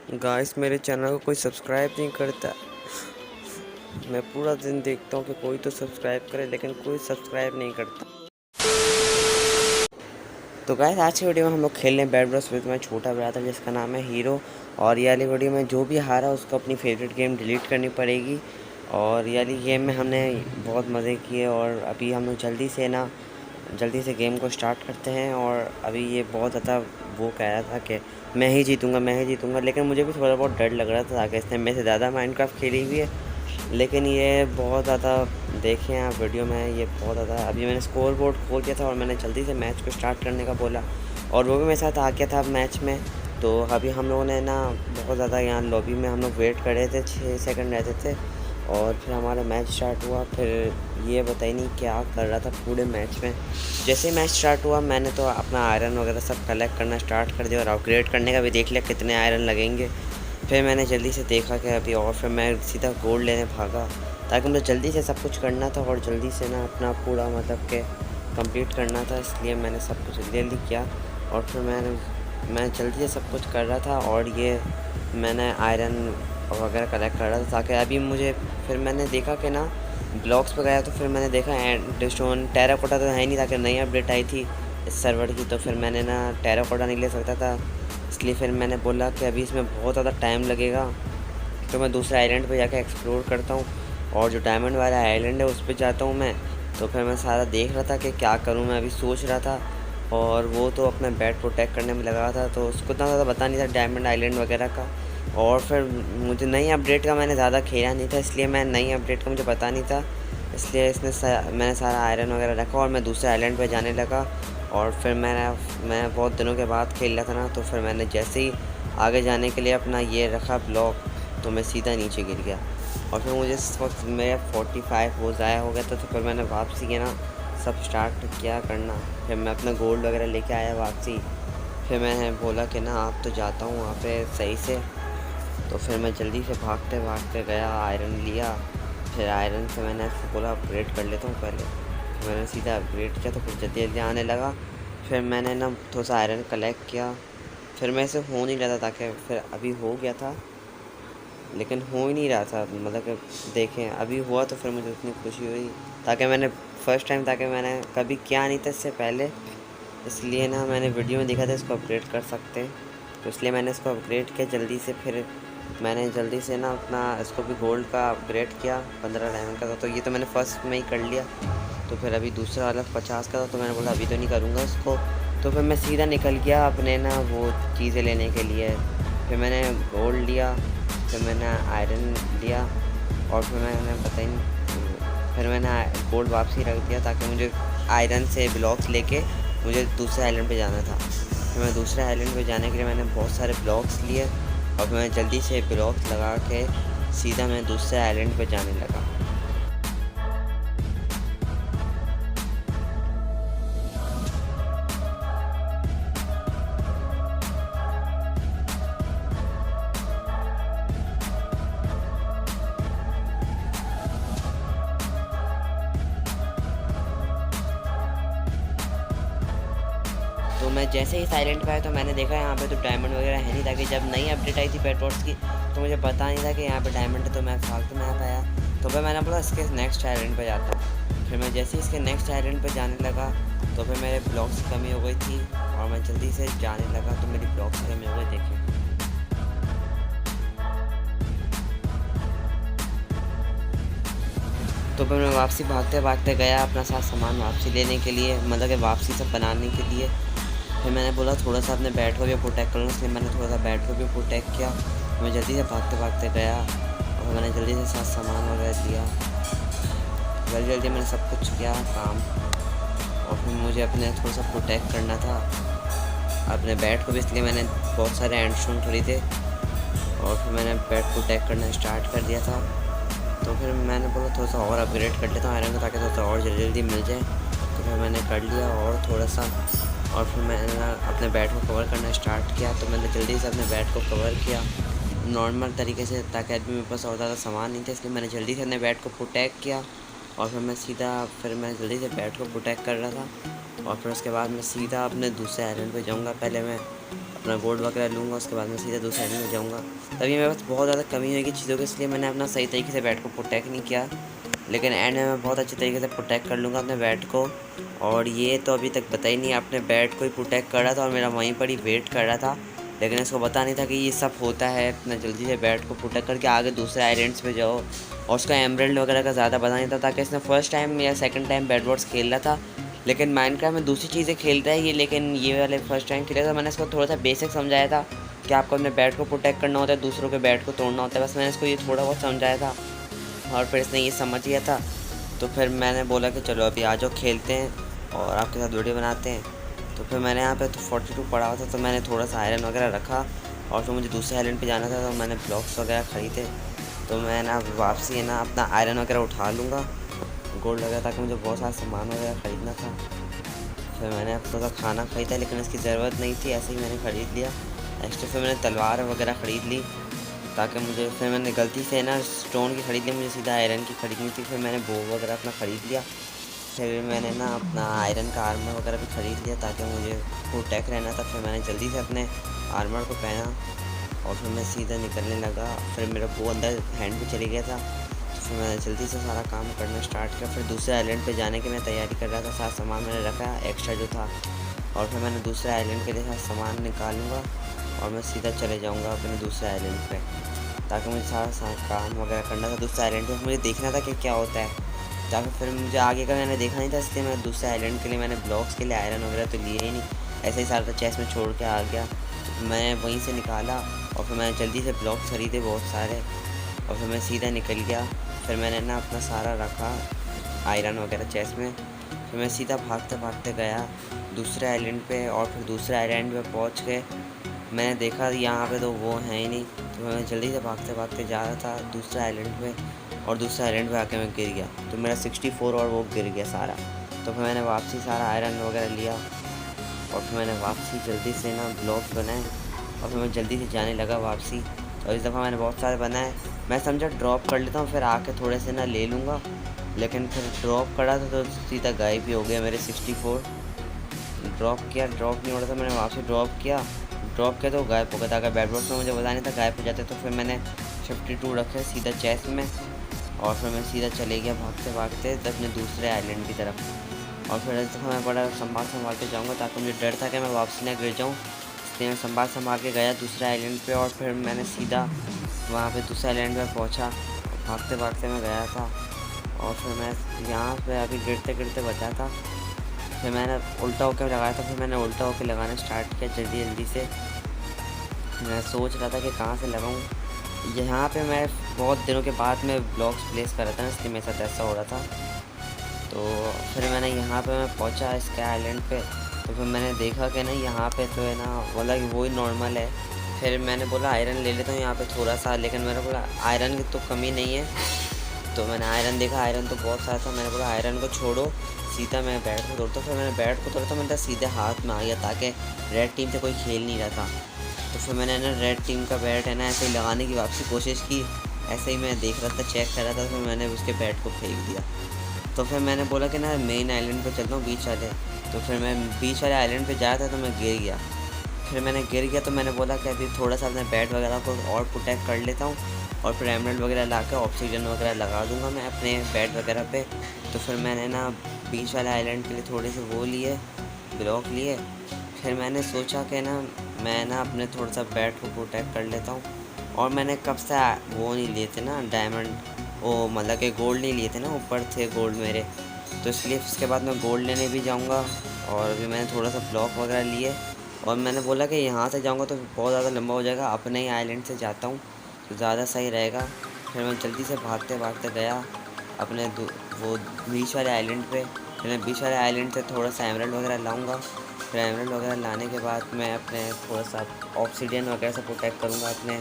Guys मेरे channel को कोई सब्सक्राइब नहीं करता। मैं पूरा दिन देखता हूँ कि कोई तो सब्सक्राइब करे, लेकिन कोई सब्सक्राइब नहीं करता। तो गाइस आज की वीडियो में हम लोग खेल रहे हैं बैट बॉस विद माय छोटा ब्रदर, जिसका नाम है हीरो। और ये वाली वीडियो में जो भी हारा उसको अपनी फेवरेट गेम डिलीट करनी पड़ेगी। और ये वाली गेम में हमने बहुत मज़े किए और अभी हम लोग जल्दी से गेम को स्टार्ट करते हैं। और अभी ये बहुत ज़्यादा वो कह रहा था कि मैं ही जीतूँगा, लेकिन मुझे भी थोड़ा बहुत डर लग रहा था कि इसने मेरे से ज़्यादा माइनक्राफ्ट खेली हुई है। लेकिन ये बहुत ज़्यादा देखें आप वीडियो में, ये बहुत ज़्यादा अभी मैंने स्कोर बोर्ड खोल दिया था और मैंने जल्दी से मैच को स्टार्ट करने का बोला, और वो भी मेरे साथ आ गया था मैच में। तो अभी हम लोगों ने ना बहुत ज़्यादा यहाँ लॉबी में हम लोग वेट कर रहे थे, 6 सेकंड रहते थे और फिर हमारा मैच स्टार्ट हुआ। फिर ये बताइए नहीं क्या कर रहा था पूरे मैच में। जैसे ही मैच स्टार्ट हुआ मैंने तो अपना आयरन वगैरह सब कलेक्ट करना स्टार्ट कर दिया और अपग्रेड करने का भी देख लिया कितने आयरन लगेंगे। फिर मैंने जल्दी से देखा कि अभी, और फिर मैं सीधा गोल्ड लेने भागा, ताकि मुझे जल्दी से सब कुछ करना था और जल्दी से ना अपना पूरा मतलब कि कंप्लीट करना था। इसलिए मैंने सब कुछ जल्दी किया और फिर मैं जल्दी से सब कुछ कर रहा था। और ये मैंने आयरन वगैरह कलेक्ट कर रहा था ताकि अभी मुझे, फिर मैंने देखा कि ना ब्लॉक्स पर गया तो फिर मैंने देखा एंड स्टोन टेराकोटा तो है नहीं, ताकि नई अपडेट आई थी इस सर्वर की। तो फिर मैंने ना टेराकोटा नहीं ले सकता था, इसलिए फिर मैंने बोला कि अभी इसमें बहुत ज़्यादा टाइम लगेगा, तो मैं दूसरे आइलैंड पे जाकर एक्सप्लोर करता हूँ और जो डायमंड वाला आइलैंड है उस पर जाता हूँ मैं। तो फिर मैं सारा देख रहा था कि क्या करूँ, मैं अभी सोच रहा था। और वो तो अपना बैट प्रोटेक्ट करने में लगा था, तो उसको इतना ज़्यादा पता नहीं था डायमंड आइलैंड वगैरह का। और फिर मुझे नई अपडेट का मैंने ज़्यादा खेला नहीं था, इसलिए मैं नई अपडेट का मुझे पता नहीं था। इसलिए मैंने सारा आयरन वगैरह रखा और मैं दूसरे आइलैंड पे जाने लगा। और फिर मैं बहुत दिनों के बाद खेल रहा था ना, तो फिर मैंने जैसे ही आगे जाने के लिए अपना ये रखा ब्लॉक, तो मैं सीधा नीचे गिर गया। और फिर मुझे इस वक्त मेरा 45 वो ज़ाया हो गया था। तो फिर मैंने वापसी के ना सब स्टार्ट किया करना। फिर मैं अपना गोल्ड वगैरह लेके आया वापसी। फिर मैंने बोला कि ना आप तो जाता हूँ वहाँ पे सही से। तो फिर मैं जल्दी से भागते भागते गया, आयरन लिया। फिर आयरन से मैंने ऐसे बोला अपग्रेड कर लेता हूँ पहले। फिर मैंने सीधा अपग्रेड किया तो फिर जल्दी जल्दी आने लगा। फिर मैंने ना थोड़ा सा आयरन कलेक्ट किया। फिर मैं ऐसे हो नहीं रहा था, ताकि फिर अभी हो गया था, लेकिन हो ही नहीं रहा था। मतलब कि देखें अभी हुआ तो फिर मुझे उतनी खुशी हुई, ताकि मैंने फ़र्स्ट टाइम, ताकि मैंने कभी किया नहीं था इससे पहले। इसलिए ना मैंने वीडियो में देखा था इसको अपग्रेड कर सकते हैं, तो इसलिए मैंने इसको अपग्रेड किया जल्दी से। फिर मैंने जल्दी से ना अपना इसको भी गोल्ड का अपग्रेड किया, 15 डायमंड का था, तो ये तो मैंने फर्स्ट में ही कर लिया। तो फिर अभी दूसरा वाला 50 का था, तो मैंने बोला अभी तो नहीं करूँगा इसको। तो फिर मैं सीधा निकल गया अपने ना वो चीज़ें लेने के लिए। फिर मैंने गोल्ड लिया, फिर मैंने आयरन लिया और फिर मैंने पता ही नहीं, फिर मैंने गोल्ड वापसी रख दिया, ताकि मुझे आयरन से ब्लॉक्स लेके मुझे दूसरे आइलैंड पे जाना था। फिर मैं दूसरे आइलैंड पे जाने के लिए मैंने बहुत सारे ब्लॉक्स लिए और फिर मैं जल्दी से ब्लॉक्स लगा के सीधा मैं दूसरे आइलैंड पे जाने लगा। तो मैं जैसे ही साइलेंट पे आया तो मैंने देखा यहाँ पे तो डायमंड वगैरह है नहीं, ताकि जब नई अपडेट आई थी पेट्रोल्स की तो मुझे पता नहीं था कि यहाँ पे डायमंड है, तो मैं फालतू में यहाँ पे आया। तो फिर मैंने बोला इसके नेक्स्ट आइलैंड पे जाता हूँ। फिर मैं जैसे ही इसके नेक्स्ट आइलैंड पे जाने लगा तो फिर मेरे ब्लॉक्स की कमी हो गई थी और मैं जल्दी से जाने लगा, तो मेरी ब्लॉक्स की कमी हो गई। देखिए तो फिर मैं वापसी भागते भागते गया अपना सारा सामान वापसी लेने के लिए, मतलब कि वापसी सब बनाने के लिए। फिर मैंने बोला थोड़ा सा अपने बैट को भी प्रोटेक्ट करूँ, इसलिए मैंने थोड़ा सा बैट को भी प्रोटेक्ट किया। मैं जल्दी से भागते भागते गया और मैंने जल्दी से सारा सामान वगैरह दिया। जल्दी जल्दी मैंने सब कुछ किया काम। और फिर मुझे अपने थोड़ा सा प्रोटेक्ट करना था अपने बैट को भी, इसलिए मैंने बहुत सारे एंडस्टोन खरीदे और फिर मैंने बैट प्रोटेक्ट करना स्टार्ट कर दिया था। तो फिर मैंने बोला थोड़ा सा और अपग्रेड कर लेता हूँ आयरन को, ताकि थोड़ा सा और जल्दी जल्दी मिल जाए। तो फिर मैंने कर लिया और थोड़ा सा, और फिर मैंने अपने बैट को कवर करना स्टार्ट किया। तो मैंने जल्दी से अपने बैट को कवर किया नॉर्मल तरीके से, ताकि अभी मेरे पास और ज़्यादा सामान नहीं था, इसलिए मैंने जल्दी से अपने बैट को प्रोटेक्ट किया। और फिर मैं जल्दी से बैट को प्रोटेक्ट कर रहा था और फिर उसके बाद मैं सीधा अपने दूसरे आयरन पे जाऊँगा। पहले मैं अपना गोल्ड वगैरह लूँगा, उसके बाद मैं सीधा दूसरे आइलैंड में जाऊँगा। तभी मेरे पास बहुत ज़्यादा कमी होगी चीज़ों की, इसलिए मैंने अपना सही तरीके से बैट को प्रोटेक्ट नहीं किया। लेकिन एंड में मैं बहुत अच्छे तरीके से प्रोटेक्ट कर लूँगा अपने बैट को। और ये तो अभी तक पता ही नहीं, अपने बैट को ही प्रोटेक्ट कर रहा था और मेरा वहीं पर ही वेट कर रहा था। लेकिन इसको पता नहीं था कि ये सब होता है। इतना जल्दी से बैट को प्रोटेक्ट करके आगे दूसरे आइलैंड्स पे जाओ, और उसका एमराल्ड वगैरह का ज़्यादा पता नहीं था, ताकि इसने फर्स्ट टाइम या सेकंड टाइम बैट बॉल्स खेल रहा था। लेकिन माइनक्राफ्ट में दूसरी चीज़ें खेल रहा है ये, लेकिन ये वाले फर्स्ट टाइम खेला था। मैंने इसको थोड़ा सा बेसिक समझाया था कि आपको अपने बैट को प्रोटेक्ट करना होता है, दूसरों के बैट को तोड़ना होता है। बस मैंने इसको ये थोड़ा बहुत समझाया था और फिर इसने ये समझ लिया था। तो फिर मैंने बोला कि चलो अभी आ जाओ खेलते हैं और आपके साथ वीडियो बनाते हैं। तो फिर मैंने यहाँ पे तो 42 पड़ा हुआ था, तो मैंने थोड़ा सा आयरन वगैरह रखा और फिर मुझे दूसरे आइलैंड पे जाना था, तो मैंने ब्लॉक्स वगैरह ख़रीदे। तो मैं ना वापसी है ना अपना आयरन वगैरह उठा लूँगा, गोल्ड वगैरह, ताकि मुझे बहुत सारा सामान वगैरह ख़रीदना था। फिर मैंने थोड़ा सा खाना ख़रीदा, लेकिन इसकी ज़रूरत नहीं थी, ऐसे ही मैंने ख़रीद लिया एक्स्ट्रा। फिर मैंने तलवार वगैरह ख़रीद ली, ताकि मुझे, फिर मैंने गलती से ना स्टोन की ख़रीद ली, मुझे सीधा आयरन की ख़रीदनी थी। फिर मैंने बो वगैरह अपना ख़रीद लिया। फिर मैंने ना अपना आयरन का आर्मर वगैरह भी ख़रीद लिया, ताकि मुझे प्रोटेक्ट रहना था। फिर मैंने जल्दी से अपने आर्मर को पहना और फिर मैं सीधा निकलने लगा। फिर मेरा वो अंदर हैंड भी चली गया था, तो फिर मैंने जल्दी से सारा काम करना स्टार्ट किया। फिर दूसरे आइलैंड पे जाने की मैं तैयारी कर रहा था, सारा सामान मैंने रखा एक्स्ट्रा जो था। और फिर मैंने दूसरे आइलैंड के लिए सारा सामान निकालूंगा और मैं सीधा चले जाऊँगा अपने दूसरे आइलैंड पे, ताकि मुझे सारा काम वगैरह करना था दूसरे आइलैंड पे। मुझे देखना था कि क्या होता है, ताकि फिर मुझे आगे का मैंने देखा नहीं था, इसलिए मैं दूसरे आइलैंड के लिए मैंने ब्लॉक्स के लिए आयरन वगैरह तो लिए ही नहीं, ऐसे ही सारा चेस्ट में छोड़ के आ गया। मैं वहीं से निकाला और फिर मैंने जल्दी से ब्लॉक्स खरीदे बहुत सारे और फिर मैं सीधा निकल गया। फिर मैंने ना अपना सारा रखा आयरन वगैरह चेस्ट में। फिर मैं सीधा भागते भागते गया दूसरे आइलैंड पे और फिर दूसरे आइलैंड पे पहुंच के मैंने देखा यहाँ पे तो वो है ही नहीं, तो मैं जल्दी से भागते भागते जा रहा था दूसरे आइलैंड पे और दूसरे आइलैंड पे आके मैं गिर गया। तो मेरा 64 और वो गिर गया सारा। तो फिर मैंने वापसी सारा आयरन वगैरह लिया और फिर मैंने वापसी जल्दी से ना ब्लॉक्स बनाए और फिर मैं जल्दी से जाने लगा वापसी। तो इस दफ़ा मैंने बहुत सारे बनाए। मैं समझा ड्रॉप कर लेता हूँ, फिर आके थोड़े से ना ले लूँगा, लेकिन फिर ड्रॉप करा था तो सीधा गायब ही हो गया मेरे 64। ड्रॉप किया, ड्रॉप नहीं हो रहा था, मैंने वापसी ड्रॉप किया तो गायब हो गया था। अगर बैट बॉक्स में मुझे पता नहीं था गायब हो जाते, तो फिर मैंने 52 रखे सीधा चेस्ट में और फिर मैं सीधा चले गया भागते भागते अपने दूसरे आइलैंड की तरफ। और फिर इस दफ़ा मैं बड़ा संभाल के जाऊँगा, ताकि मुझे डर था कि मैं वापसी ना गिर जाऊँ, इसलिए मैं संभाल के गया दूसरे आइलैंड पे। और फिर मैंने सीधा वहाँ पे दूसरे आइलैंड पे पहुँचा, भागते भागते मैं गया था और फिर मैं यहाँ पे अभी गिरते गिरते बचा था। फिर मैंने उल्टा होकर लगाया था, फिर मैंने उल्टा होकर लगाना स्टार्ट किया जल्दी से। मैं सोच रहा था कि कहाँ से लगाऊँ। यहाँ पे मैं बहुत दिनों के बाद मैं ब्लॉक्स प्लेस कर रहा था ना, इसलिए मेरे साथ ऐसा हो रहा था। तो फिर मैंने यहाँ पे मैं पहुँचा इसके आइलैंड पे, तो फिर मैंने देखा कि ना यहाँ पे तो है ना बोला कि वही नॉर्मल है। फिर मैंने बोला आयरन ले लेता हूँ यहाँ पे थोड़ा सा, लेकिन मैंने बोला आयरन की तो कमी नहीं है। तो मैंने आयरन देखा, आयरन तो बहुत सारा था। मैंने बोला आयरन को छोड़ो, सीधा मैं बैट को तोड़ता। फिर मैंने बैट को तोड़ा तो मैंने सीधे हाथ में आ गया, ताकि रेड टीम से कोई खेल नहीं रहा था। तो फिर मैंने ना रेड टीम का बैट है ना ऐसे ही लगाने की वापसी कोशिश की, ऐसे ही मैं देख रहा था, चेक कर रहा था। फिर मैंने उसके बैट को फेंक दिया। तो फिर मैंने बोला कि ना मेन आइलैंड पे चलता हूँ, बीच वाले। तो फिर मैं बीच वाले आइलैंड पे जा रहा था, तो मैं गिर गया। फिर मैंने गिर गया तो मैंने बोला कि अभी थोड़ा सा अपने बैट वगैरह को और प्रोटेक्ट कर लेता हूँ और फिर एमराल्ड वगैरह ला के ऑक्सीजन वगैरह लगा दूँगा मैं अपने बैट वगैरह पे। तो फिर मैंने ना बीच वाले आइलैंड के लिए थोड़े से वो लिए, ब्लॉक लिए। फिर मैंने सोचा कि ना मैं ना अपने थोड़ा सा बैट को प्रोटेक्ट कर लेता हूँ। और मैंने कब से वो नहीं लिए थे ना डायमंड, वो मतलब कि गोल्ड नहीं लिए थे ना, ऊपर थे गोल्ड मेरे, तो इसलिए उसके बाद मैं गोल्ड लेने भी जाऊँगा। और अभी मैंने थोड़ा सा ब्लॉक वगैरह लिए और मैंने बोला कि यहाँ से जाऊँगा तो बहुत ज़्यादा लंबा हो जाएगा, अपने ही आइलैंड से जाता हूँ तो ज़्यादा सही रहेगा। फिर मैं जल्दी से भागते भागते गया अपने वो बीच वाले आइलैंड पे। फिर मैं बीच वाले आइलैंड से थोड़ा सा एमराल्ड वगैरह लाऊंगा। फिर एमराल्ड वगैरह लाने के बाद मैं अपने थोड़ा सा ऑक्सीजन वगैरह से प्रोटेक्ट करूँगा अपने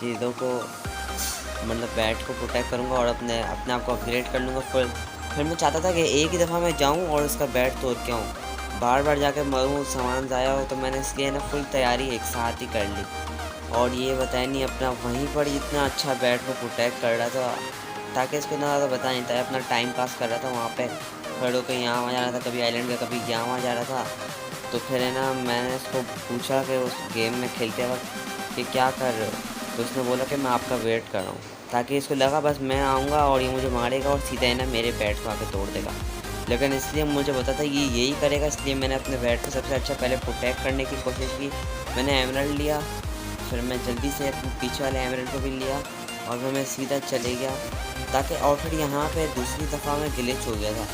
चीज़ों को, मतलब बैट को प्रोटेक्ट करूँगा और अपने आप को अपग्रेड कर लूँगा। फिर मैं चाहता था कि एक ही दफ़ा मैं जाऊँ और उसका बैट तोड़ के आऊँ, बार बार जाकर मरूँ, सामान ज़ाया हो। तो मैंने इसलिए ना फुल तैयारी एक साथ ही कर ली। और ये बताया नहीं अपना वहीं पर इतना अच्छा बैट को प्रोटेक्ट कर रहा था, ताकि इसको इतना ज़्यादा पता नहीं था, अपना टाइम पास कर रहा था वहाँ पे। खड़े होकर यहाँ वहाँ जा रहा था, कभी आइलैंड का कभी यहाँ वहाँ जा रहा था। तो फिर है ना मैंने उसको पूछा कि उस गेम में खेलते वक्त कि क्या कर रहे हो, तो उसने बोला कि मैं आपका वेट कर रहा हूँ, ताकि इसको लगा बस मैं आऊँगा और ये मुझे मारेगा और सीधा है ना मेरे बैट को आके तोड़ देगा। लेकिन इसलिए मुझे पता था ये यही करेगा, इसलिए मैंने अपने बैट को सबसे अच्छा पहले प्रोटेक्ट करने की कोशिश की। मैंने एमराल्ड लिया, फिर मैं जल्दी से अपने पीछे वाले एमराल्ड को भी लिया और फिर मैं सीधा चले गया, ताकि और फिर यहाँ पे दूसरी दफ़ा में ग्लिच हो गया था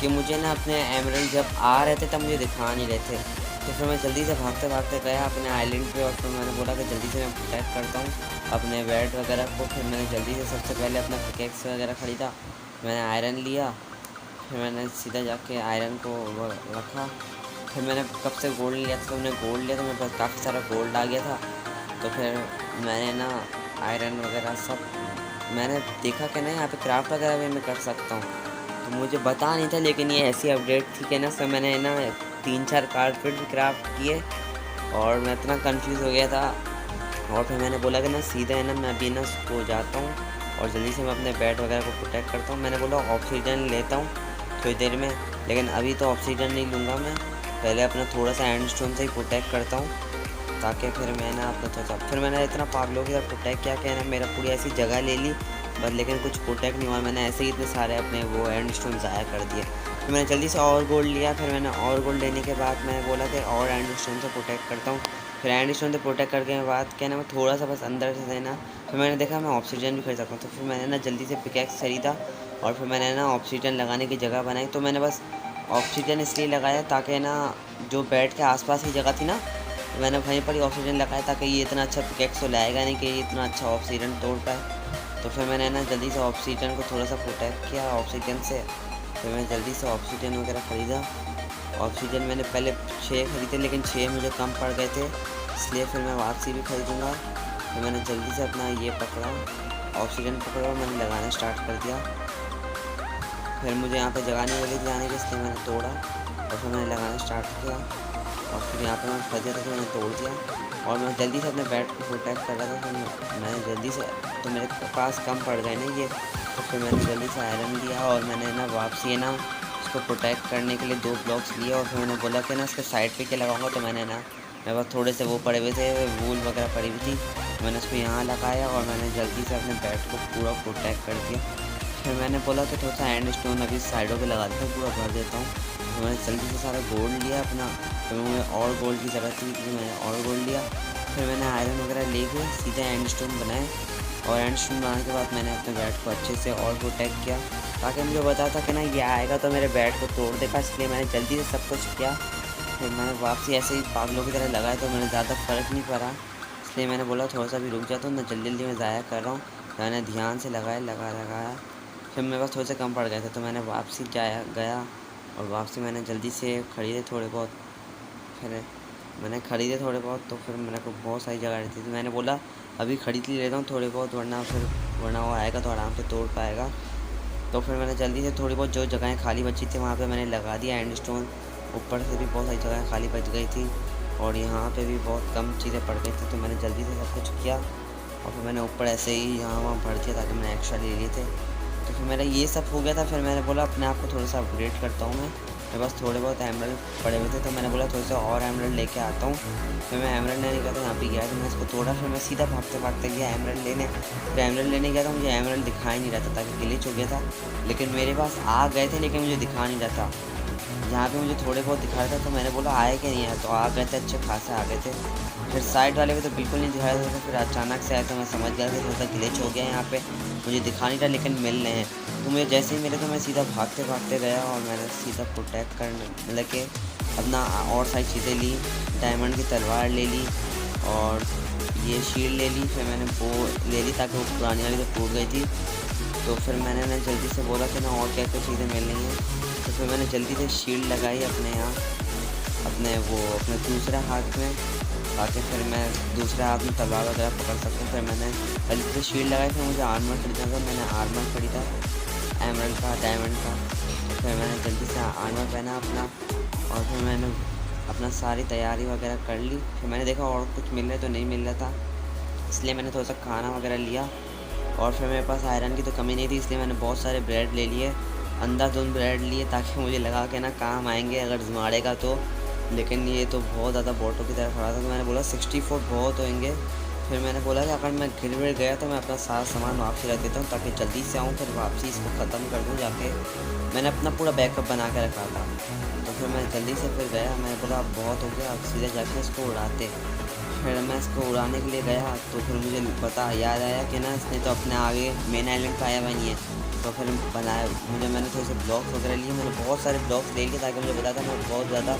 कि मुझे ना अपने एमराल्ड जब आ रहे थे तब मुझे दिखा नहीं रहे थे। तो फिर मैं जल्दी से भागते भागते गया अपने आइलैंड पे और फिर मैंने बोला कि जल्दी से मैं प्रोटेक्ट करता हूँ अपने बैट वगैरह को। फिर मैंने जल्दी से सबसे पहले अपना पिकेक्स वगैरह ख़रीदा, मैंने आयरन लिया, फिर मैंने सीधा जाके आयरन को रखा। फिर मैंने कब से गोल्ड लिया था, तो मैंने गोल्ड लिया तो मेरे पास काफ़ी सारा गोल्ड आ गया था। तो फिर मैंने ना आयरन वगैरह सब मैंने देखा कि ना यहाँ पे क्राफ्ट वगैरह भी मैं कर सकता हूँ, तो मुझे पता नहीं था, लेकिन ये ऐसी अपडेट थी कि ना सब मैंने ना 3-4 कारपेट भी क्राफ्ट किए और मैं इतना कंफ्यूज हो गया था। और फिर मैंने बोला कि ना सीधा है ना मैं अभी ना उसको जाता हूँ और जल्दी से मैं अपने बैट वगैरह को प्रोटेक्ट करता हूँ। मैंने बोला ऑक्सीजन लेता हूँ थोड़ी देर में, लेकिन अभी तो ऑक्सीजन नहीं लूँगा मैं, पहले अपना थोड़ा सा एंड स्टोन से ही प्रोटेक्ट करता हूँ, ताकि फिर मैं ना अपना सोचा। फिर मैंने इतना पागलों की तरह प्रोटेक्ट किया कि ना मेरा पूरी ऐसी जगह ले ली बस, लेकिन कुछ प्रोटेक्ट नहीं हुआ। मैंने ऐसे ही इतने सारे अपने वो एंड स्टोन ज़ाया कर दिए। फिर मैंने जल्दी से और गोल्ड लिया, फिर मैंने और गोल्ड लेने के बाद मैंने बोला कि और एंड स्टोन से प्रोटेक्ट करता हूँ। फिर एंड स्टोन से प्रोटेक्ट करने के बाद क्या ना मैं थोड़ा सा बस अंदर से ना, फिर मैंने देखा मैं ऑक्सीजन भी खरीद सकता हूँ। तो फिर मैंने ना जल्दी से पिकैक्स खरीदा और फिर मैंने ना ऑक्सीजन लगाने की जगह बनाई। तो मैंने बस ऑक्सीजन इसलिए लगाया ताकि ना जो बेड के आसपास की जगह थी ना, मैंने वहीं पर ही ऑक्सीजन लगाया ताकि ये इतना अच्छा पिकैक्स तो लाएगा नहीं कि ये इतना अच्छा ऑक्सीजन तोड़ पाए। तो फिर मैंने ना जल्दी से ऑक्सीजन को थोड़ा सा प्रोटेक्ट किया ऑक्सीजन से। फिर मैं जल्दी से ऑक्सीजन वगैरह ख़रीदा। ऑक्सीजन मैंने पहले 6 ख़रीदे, लेकिन 6 मुझे कम पड़ गए थे, इसलिए फिर मैं वापसी भी ख़रीदूँगा। फिर मैंने जल्दी से अपना ये पकड़ा, ऑक्सीजन पकड़ा और मैंने लगाना स्टार्ट कर दिया। फिर मुझे यहाँ पे जगह नहीं मिली थी जाने की, इसलिए मैंने तोड़ा और फिर मैंने लगाना स्टार्ट किया और फिर यहाँ पे मैंने फंस गया था तो मैंने तोड़ दिया। और मैं जल्दी से अपने बैट को प्रोटेक्ट कर रहा था, तो मैंने जल्दी से, तो मेरे पास कम पड़ गए ना ये, तो फिर मैंने जल्दी से आयरन लिया और मैंने ना वापसी है ना उसको प्रोटेक्ट करने के लिए 2 ब्लॉक्स लिए। और फिर मैंने बोला कि ना इसके साइड पे क्या लगाऊंगा, तो मैंने ना मेरे पास थोड़े से वो पड़े हुए थे, वूल वगैरह पड़ी हुई थी, तो मैंने उसको यहाँ लगाया और मैंने जल्दी से अपने बैट को पूरा प्रोटेक्ट कर दिया। फिर मैंने बोला कि थोड़ा सा एंड स्टोन अभी साइडों पे लगा देता हूँ, पूरा भर देता हूँ। तो मैंने जल्दी से सारा गोल्ड लिया अपना, फिर मुझे और गोल्ड की ज़रूरत थी इसलिए मैंने और गोल्ड लिया। फिर मैंने आयरन वगैरह लेके सीधे एंड स्टोन बनाए और एंड स्टोन बनाने के बाद मैंने अपने बैट को अच्छे से और प्रोटेक्ट किया, ताकि मुझे पता था कि ना ये आएगा तो मेरे बैट को तोड़ देगा, इसलिए मैंने जल्दी से सब कुछ किया। फिर मैंने वापसी ऐसे ही पागलों की तरह लगाया तो मैंने ज़्यादा फ़र्क नहीं पड़ा, इसलिए मैंने बोला थोड़ा सा भी रुक जाता हूँ ना, जल्दी जल्दी मैं ज़ाया कर रहा हूँ। मैंने ध्यान से लगाया, फिर मेरे पास थोड़े से कम पड़ गए थे तो मैंने वापसी गया और वापसी मैंने जल्दी से ख़रीदे थोड़े बहुत। फिर मैंने ख़रीदे थोड़े बहुत, तो फिर मेरे को बहुत सारी जगह रहती थी, तो मैंने बोला अभी ख़रीद ही लेता हूँ थोड़े बहुत, वरना वो आएगा तो आराम से तोड़ पाएगा। तो फिर मैंने जल्दी से थोड़ी बहुत जो जगहें खाली बची थी वहाँ पे मैंने लगा दिया एंड स्टोन। ऊपर से भी बहुत सारी जगहें खाली बच गई थी और यहाँ पे भी बहुत कम चीज़ें पड़ गई थी, तो मैंने जल्दी से सब कुछ किया और फिर मैंने ऊपर ऐसे ही यहाँ वहाँ भर दिया ताकि मैंने एक्स्ट्रा ले लिए थे। तो फिर मेरा ये सब हो गया था। फिर मैंने बोला अपने आप को थोड़ा सा अपग्रेड करता हूँ मैं, मेरे पास थोड़े बहुत एमरल्ड पड़े हुए थे, तो मैंने बोला थोड़े से और एमरल्ड लेके आता हूँ। फिर मैं एमरल्ड लेने गया था, यहाँ पे गया तो मैं इसको तोड़ा, फिर मैं सीधा भागते गया एमरल्ड लेने। फिर एमरल्ड लेने गया था, मुझे एमरल्ड दिखाई नहीं रहा था ताकि ग्लिच हो गया था, लेकिन मेरे पास आ गए थे, लेकिन मुझे दिखा नहीं रहा था। यहाँ पे मुझे थोड़े बहुत दिखा रहा था, तो मैंने बोला आए कि नहीं आए, तो आ गए थे, अच्छे खासे आ गए थे। फिर साइड वाले पे तो बिल्कुल नहीं दिखा रहा था, फिर अचानक से आया तो मैं समझ गया कि थोड़ा सा ग्लिच हो गया यहाँ पे, मुझे दिखा नहीं रहा लेकिन मिल रहे हैं। तो मुझे जैसे ही मिले तो मैं सीधा भागते गया और मैंने सीधा प्रोटेक्ट करने मतलब कि अपना और सारी चीज़ें ली, डायमंड की तलवार ले ली और ये शील्ड ले ली। फिर मैंने वो ले ली ताकि वो पुरानी वाली तो टूट गई थी, तो फिर मैंने ना जल्दी से बोला कि ना और क्या क्या चीज़ें मिल रही हैं, तो फिर मैंने जल्दी से शील्ड लगाई अपने यहाँ अपने दूसरे हाथ में, ताकि फिर मैं दूसरे हाथ में तलवार वगैरह पकड़ सकूँ। फिर मैंने जल्दी से शील्ड लगाई, फिर मुझे आर्मर खरीदना था, मैंने आर्मर खरीदा एमरल्ड का, डायमंड का। तो फिर मैंने जल्दी से आर्मर पहना अपना और फिर मैंने अपना सारी तैयारी वगैरह कर ली। फिर मैंने देखा और कुछ मिल रहा तो नहीं मिल रहा था, इसलिए मैंने थोड़ा सा खाना वगैरह लिया और फिर मेरे पास आयरन की तो कमी नहीं थी, इसलिए मैंने बहुत सारे ब्रेड ले लिए अंधाधुंध ब्रेड लिए ताकि मुझे लगा कि ना काम आएंगे अगर मारेगा तो, लेकिन ये तो बहुत ज़्यादा बोटों की तरफ खड़ा था। तो मैंने बोला 60 फुट बहुत होंगे। फिर मैंने बोला कि अगर मैं गिर विर गया तो मैं अपना सारा सामान वापसी रख देता हूँ ताकि जल्दी से आऊँ, फिर वापसी इसको ख़त्म कर दूँ जाके। मैंने अपना पूरा बैकअप बना के रखा था। तो फिर मैं जल्दी से फिर गया, मैंने बोला अब बहुत हो गया, अब सीधे जाके इसको उड़ाते। फिर मैं इसको उड़ाने के लिए गया तो फिर मुझे पता याद आया कि ना इसने तो अपने आगे मेन आइलैंड पर आया हुआ नहीं है। तो फिर बनाया मैंने थोड़े से ब्लॉक्स वगैरह लिए, मैंने बहुत सारे ब्लॉक्स ले लिए ताकि मुझे पता था मैं बहुत ज़्यादा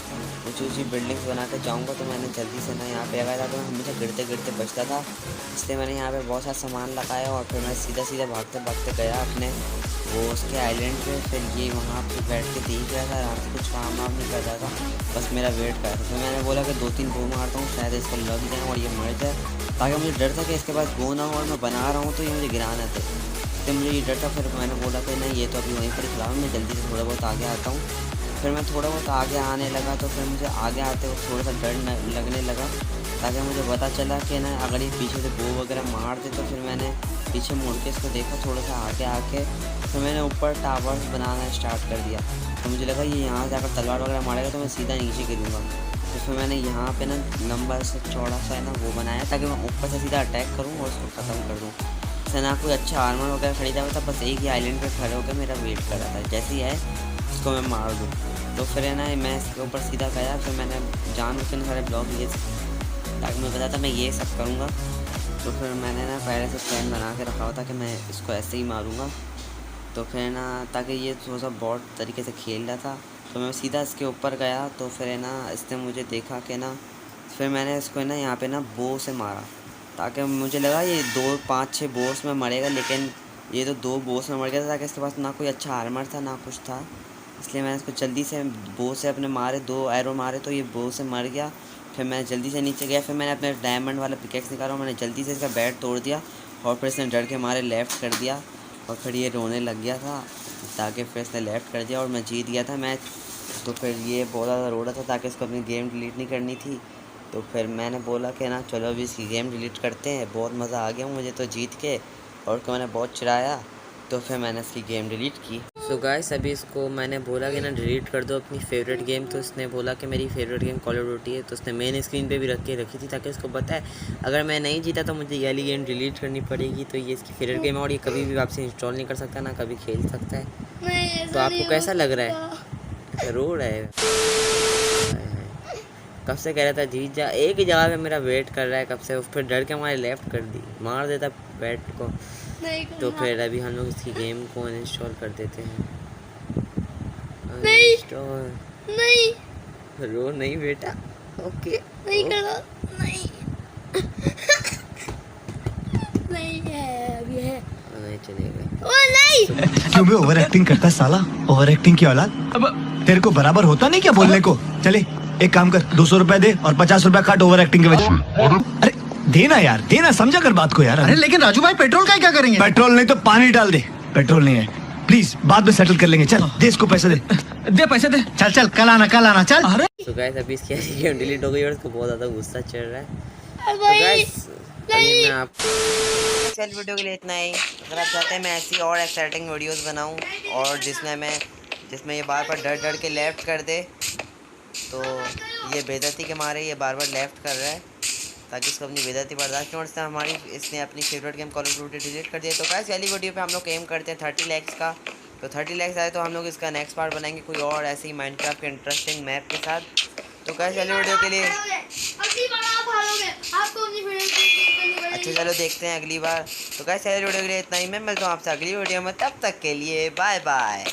ऊँची ऊँची बिल्डिंग्स बना के जाऊँगा। तो मैंने जल्दी से ना यहाँ पे आ गया था, तो मैं हमेशा गिरते गिरते बचता था, इसलिए मैंने यहाँ पे बहुत सारा सामान लगाया और फिर मैं सीधा सीधा भागते भागते गया अपने वो उसके आइलैंड पे। फिर ये वहाँ पे बैठ के देख रहा था, आराम से कुछ काम वाम नहीं कर रहा था, बस मेरा वेट कर रहा था। तो मैंने बोला कि 2-3 गो मारता हूँ, शायद इसको लग जाए और ये मर जाए, ताकि मुझे डर था कि इसके पास गो ना हो और मैं बना रहा हूँ तो ये मुझे गिराना थे, तो मुझे ये डर था। फिर मैंने बोला कि नहीं ये तो अभी वहीं पर खिला, मैं जल्दी से थोड़ा बहुत आगे आता हूँ। फिर मैं थोड़ा बहुत आगे आने लगा तो फिर मुझे आगे आते वक्त थोड़ा सा डर लगने लगा, ताकि मुझे पता चला कि ना अगर ये पीछे से गो वगैरह मार दे। तो फिर मैंने पीछे मुड़ के इसको देखा थोड़ा सा आगे आके, फिर मैंने ऊपर टावर्स बनाना स्टार्ट कर दिया। तो मुझे लगा ये यहाँ से अगर तलवार वगैरह मारेगा तो मैं सीधा नीचे गिरूँगा। तो फिर मैंने यहाँ पे ना लंबा से चौड़ा सा है ना वो बनाया ताकि मैं ऊपर से सीधा अटैक करूँ और उसको ख़त्म कर दूँ। से ना कोई अच्छा आर्मर वगैरह खरीदा हुआ था, बस एक ही आइलैंड पे खड़े होकर मेरा वेट कर रहा था, जैसे ही आए उसको मैं मार दूँ। तो फिर है ना मैं इसके ऊपर सीधा गया। फिर मैंने जानबूझ के सारे ब्लॉक लिए ताकि मुझे पता था मैं ये सब करूँगा। तो फिर मैंने ना पहले से प्लान बना के रखा हुआ था कि मैं इसको ऐसे ही मारूँगा। तो फिर ना ताकि ये थोड़ा सा बहुत तरीके से खेल रहा था, तो मैं सीधा इसके ऊपर गया। तो फिर है ना इसने मुझे देखा कि ना, फिर मैंने इसको ना यहाँ पे ना बो से मारा, ताकि मुझे लगा ये 2-5-6 बोस में मरेगा, लेकिन ये तो 2 बोस में मर गया था, ताकि इसके पास ना कोई अच्छा आर्मर था ना कुछ था। इसलिए मैंने इसको जल्दी से बो से अपने मारे, 2 एरो मारे तो ये बो से मर गया। फिर मैं जल्दी से नीचे गया, फिर मैंने अपने डायमंड वाला पिकेक्स निकाला, मैंने जल्दी से इसका बैट तोड़ दिया और फिर इसने डर के मारे लेफ़्ट कर दिया और फिर ये रोने लग गया था, ताकि फिर इसने लेफ़्ट कर दिया और मैं जीत गया था मैच। तो फिर ये बहुत ज़्यादा रो रहा था ताकि इसको अपनी गेम डिलीट नहीं करनी थी। तो फिर मैंने बोला कि ना चलो अभी इसकी गेम डिलीट करते हैं, बहुत मज़ा आ गया मुझे तो जीत के, और उसको मैंने बहुत चिढ़ाया। तो फिर मैंने इसकी गेम डिलीट की। सो गाइस अभी इसको मैंने बोला कि ना डिलीट कर दो अपनी फेवरेट गेम, तो इसने बोला कि मेरी favourite game call of duty है। तो उसने मेन स्क्रीन पे भी रखी थी ताकि इसको पता है अगर मैं नहीं जीता तो मुझे ये वाली गेम डिलीट करनी पड़ेगी। तो ये इसकी फेवरेट गेम है और ये कभी भी आपसे इंस्टॉल नहीं कर सकता ना कभी खेल सकता है। तो आपको कैसा लग रहा है? रो रहा है, कब से कह रहा था जीत जा, एक ही जगह पे मेरा वेट कर रहा है कब से, फिर डर के हमारे लेफ़्ट कर दी, मार देता बैट को। तो फिर अभी हम लोग इसकी गेम को अनइंस्टॉल कर देते हैं। अनइंस्टॉल नहीं, रो नहीं बेटा, ओके नहीं करो, नहीं नहीं है अभी है, नहीं चलेगा। ओ नहीं क्यों भी ओवर एक्टिंग करता है साला, ओवर एक्टिंग की औलाद। अब तेरे को बराबर होता नहीं क्या बोलने को? चले एक काम कर, 200 रुपए दे और 50 रुपए काट ओवर एक्टिंग के वजह। अरे देना यार, देना, समझा कर बात को यार। अरे लेकिन राजू भाई पेट्रोल का क्या करेंगे? पेट्रोल नहीं तो पानी डाल दे, पेट्रोल नहीं है, प्लीज बाद में सेटल कर लेंगे। चल दे इसको पैसे, दे पैसे दे, चल चल कल आना चल। अरे तो गाइस अभी इसकी गेम डिलीट हो गई और इसको बहुत ज़्यादा गुस्सा चढ़ रहा है। तो गाइस अभी मैं आप चल वीडियो के लिए इतना ही। अगर आप चाहते हैं मैं ऐसी और एक्साइटिंग वीडियोस बनाऊं और जिसमें ये बार बार डर के लेफ़्ट कर दे, तो ये बेइज्जती के मारे ये बार बार लेफ़्ट कर रहा है ताकि इसको अपनी बेइज्जती बर्दाश्त नहीं हो। इसने अपनी favourite game call of duty delete कर दिया। तो गाइस वाली वीडियो पे हम लोग एम करते हैं 30 लाइक्स का। तो 30 लाइक्स आए तो हम लोग इसका नेक्स्ट पार्ट बनाएंगे कोई और ऐसे ही माइनक्राफ्ट के इंटरेस्टिंग मैप के साथ। तो गाइस वाली वीडियो के लिए अच्छा चलो देखते हैं अगली बार। तो गाइस वाली वीडियो के लिए इतना ही, मैं मिलता हूँ आपसे अगली वीडियो में, तब तक के लिए बाय बाय।